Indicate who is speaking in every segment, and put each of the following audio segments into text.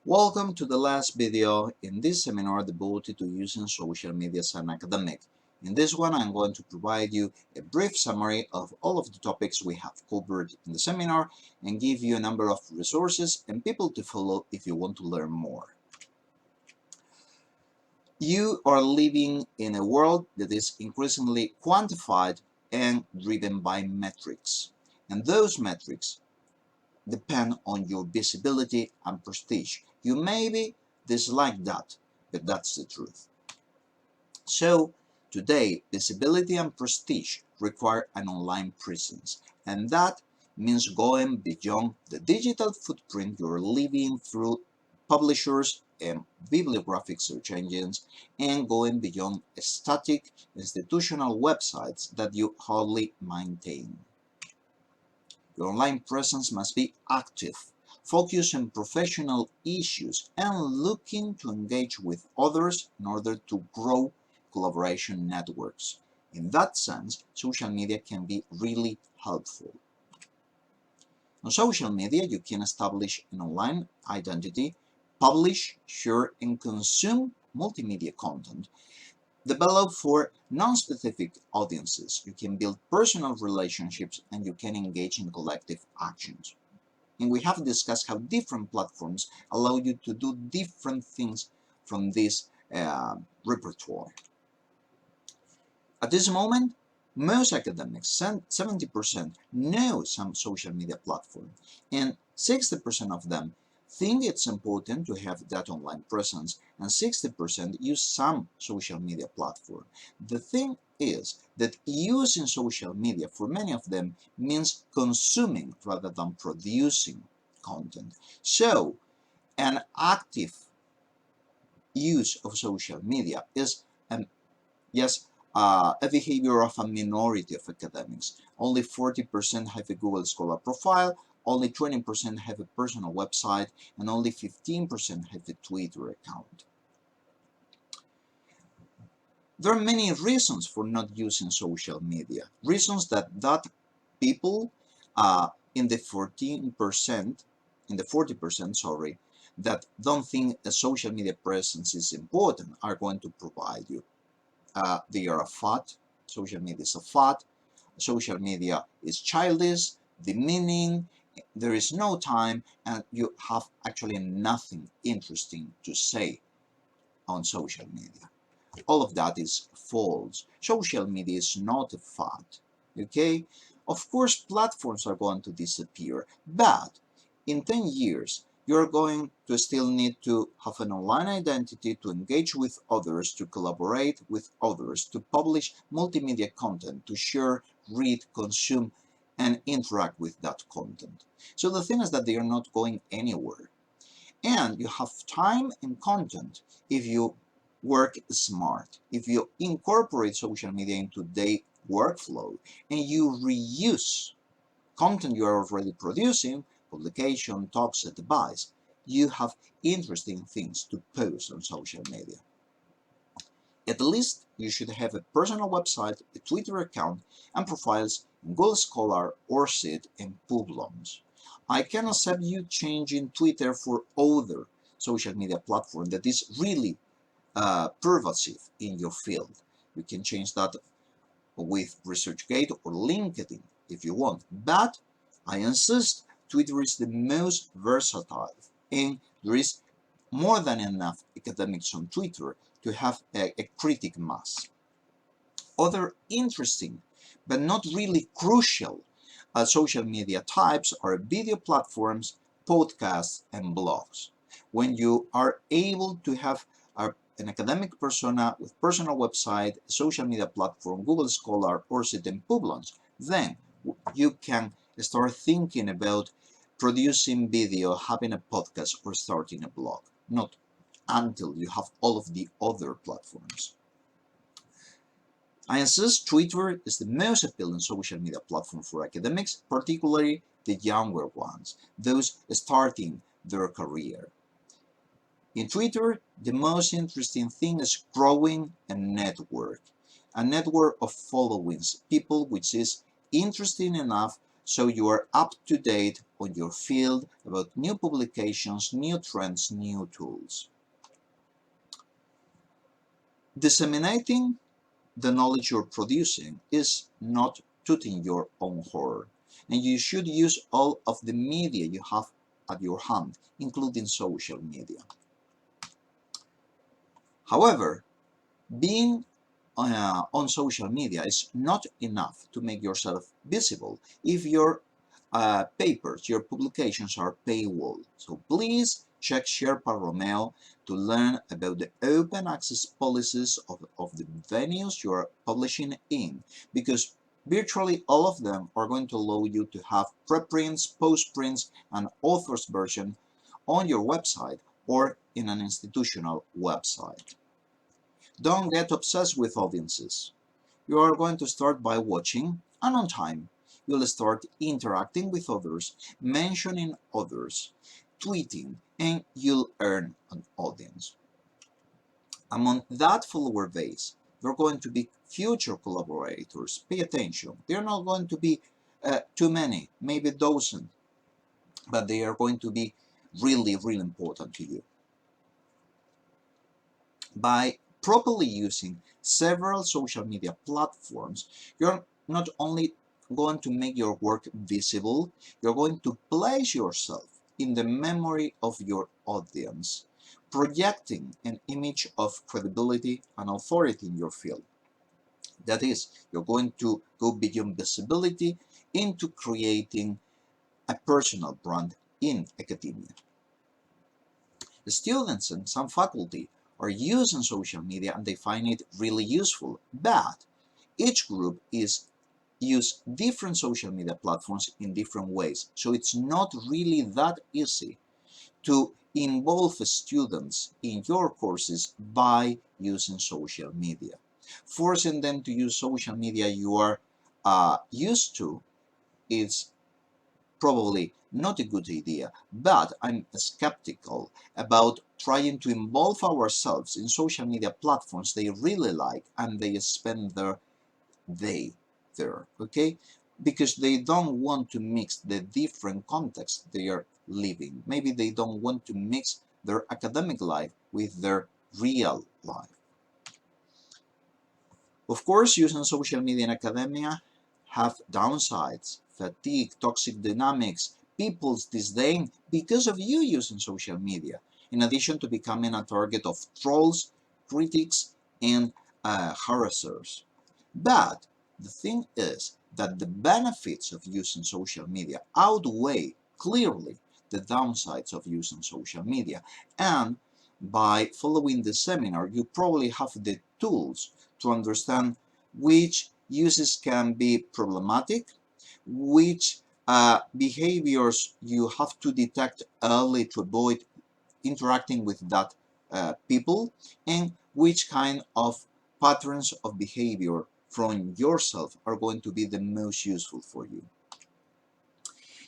Speaker 1: Welcome to the last video in this seminar devoted to using social media as an academic. In this one, I'm going to provide you a brief summary of all of the topics we have covered in the seminar and give you a number of resources and people to follow if you want to learn more. You are living in a world that is increasingly quantified and driven by metrics. And those metrics depend on your visibility and prestige. You maybe dislike that, but that's the truth. So, today, visibility and prestige require an online presence, and that means going beyond the digital footprint you're leaving through publishers and bibliographic search engines, and going beyond static institutional websites that you hardly maintain. Your online presence must be active, focused on professional issues, and looking to engage with others in order to grow collaboration networks. In that sense, social media can be really helpful. On social media, you can establish an online identity, publish, share, and consume multimedia content develop for non-specific audiences. You can build personal relationships and you can engage in collective actions. And we have discussed how different platforms allow you to do different things from this repertoire. At this moment, most academics, 70%, know some social media platform, and 60% of them think it's important to have that online presence, and 60% use some social media platform. The thing is that using social media for many of them means consuming rather than producing content. So, an active use of social media is yes, a behavior of a minority of academics. Only 40% have a Google Scholar profile, only 20% have a personal website, and only 15% have a Twitter account. There are many reasons for not using social media. Reasons that people in the 40%, sorry, that don't think a social media presence is important are going to provide you. They are a fad. Social media is a fad. Social media is childish, demeaning, there is no time, and you have actually nothing interesting to say on social media. All of that is false. Social media is not a fad. Okay? Of course, platforms are going to disappear, but in 10 years, you're going to still need to have an online identity to engage with others, to collaborate with others, to publish multimedia content, to share, read, consume, and interact with that content. So the thing is that they are not going anywhere. And you have time and content if you work smart, if you incorporate social media into their workflow, and you reuse content you are already producing, publication, talks, advice, you have interesting things to post on social media. At least you should have a personal website, a Twitter account, and profiles in Google Scholar, ORCID, and Publons. I can accept you changing Twitter for other social media platform that is really pervasive in your field. You can change that with ResearchGate or LinkedIn if you want, but I insist Twitter is the most versatile, and there is more than enough academics on Twitter to have a critic mass. Other interesting but not really crucial social media types are video platforms, podcasts, and blogs. When you are able to have an academic persona with personal website, social media platform, Google Scholar, ORCID, and Publons, then you can start thinking about producing video, having a podcast, or starting a blog. Not until you have all of the other platforms. I insist Twitter is the most appealing social media platform for academics, particularly the younger ones, those starting their career. In Twitter, the most interesting thing is growing a network of followings, people which is interesting enough so you are up to date on your field about new publications, new trends, new tools. Disseminating the knowledge you're producing is not tooting your own horn, and you should use all of the media you have at your hand, including social media. However, being on social media is not enough to make yourself visible if your papers, your publications are paywall. So please check Sherpa Romeo to learn about the open access policies of the venues you are publishing in, because virtually all of them are going to allow you to have preprints, postprints, and author's version on your website or in an institutional website. Don't get obsessed with audiences. You are going to start by watching, and on time, you'll start interacting with others, mentioning others, tweeting, and you'll earn an audience. Among that follower base, there are going to be future collaborators. Pay attention. They're not going to be too many, maybe a dozen, but they are going to be really, really important to you. By properly using several social media platforms, you're not only going to make your work visible, you're going to place yourself in the memory of your audience, projecting an image of credibility and authority in your field. That is, you're going to go beyond visibility into creating a personal brand in academia. The students and some faculty are using social media and they find it really useful, but each group use different social media platforms in different ways, so it's not really that easy to involve students in your courses by using social media. Forcing them to use social media you are used to is probably not a good idea, but I'm skeptical about trying to involve ourselves in social media platforms they really like and they spend their day there, okay? Because they don't want to mix the different contexts they are living. Maybe they don't want to mix their academic life with their real life. Of course, using social media in academia have downsides, fatigue, toxic dynamics, people's disdain because of you using social media, in addition to becoming a target of trolls, critics, and harassers. But the thing is that the benefits of using social media outweigh clearly the downsides of using social media, and by following the seminar you probably have the tools to understand which uses can be problematic, which behaviors you have to detect early to avoid interacting with that people, and which kind of patterns of behavior from yourself are going to be the most useful for you.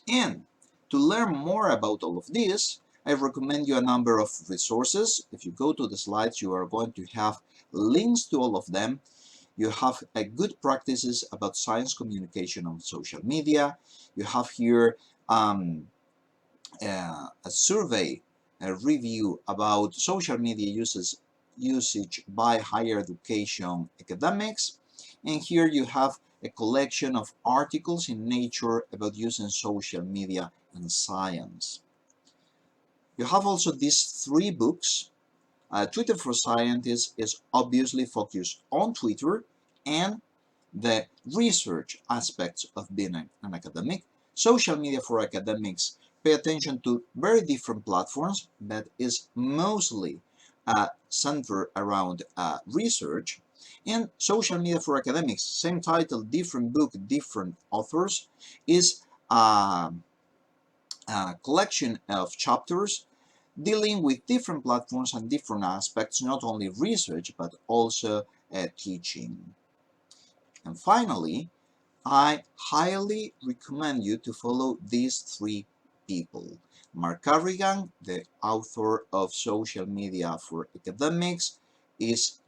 Speaker 1: And to learn more about all of this, I recommend you a number of resources. If you go to the slides, you are going to have links to all of them. You have good practices about science communication on social media. You have here a survey, a review about social media usage by higher education academics. And here you have a collection of articles in Nature about using social media in science. You have also these 3 books. Twitter for Scientists is obviously focused on Twitter and the research aspects of being an academic. Social media for academics pay attention to very different platforms, but is mostly centered around research. And Social Media for Academics, same title, different book, different authors, is a collection of chapters dealing with different platforms and different aspects, not only research, but also teaching. And finally, I highly recommend you to follow these 3 people. Mark Carrigan, the author of Social Media for Academics, is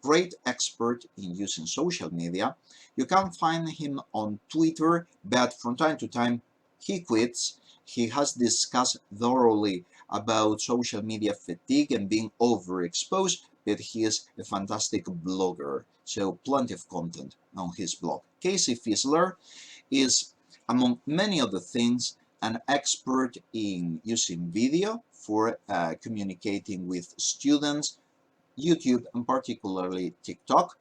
Speaker 1: great expert in using social media. You can find him on Twitter, but from time to time he quits. He has discussed thoroughly about social media fatigue and being overexposed, but he is a fantastic blogger, so plenty of content on his blog. Casey Fizzler is, among many other things, an expert in using video for communicating with students, YouTube, and particularly TikTok.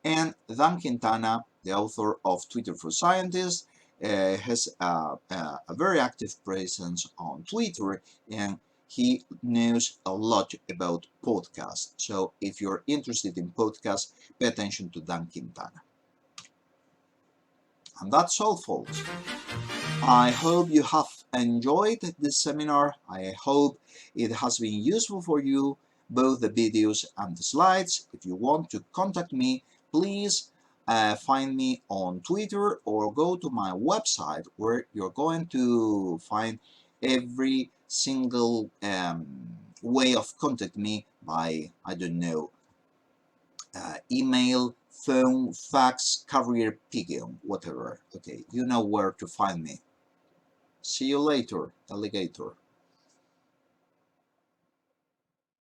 Speaker 1: And Dan Quintana, the author of Twitter for Scientists, has a very active presence on Twitter, and he knows a lot about podcasts. So if you're interested in podcasts, pay attention to Dan Quintana. And that's all, folks. I hope you have enjoyed this seminar. I hope it has been useful for you, both the videos and the slides. If you want to contact me, please find me on Twitter or go to my website where you're going to find every single way of contacting me by, I don't know, email, phone, fax, carrier pigeon, whatever. Okay, you know where to find me. See you later, alligator.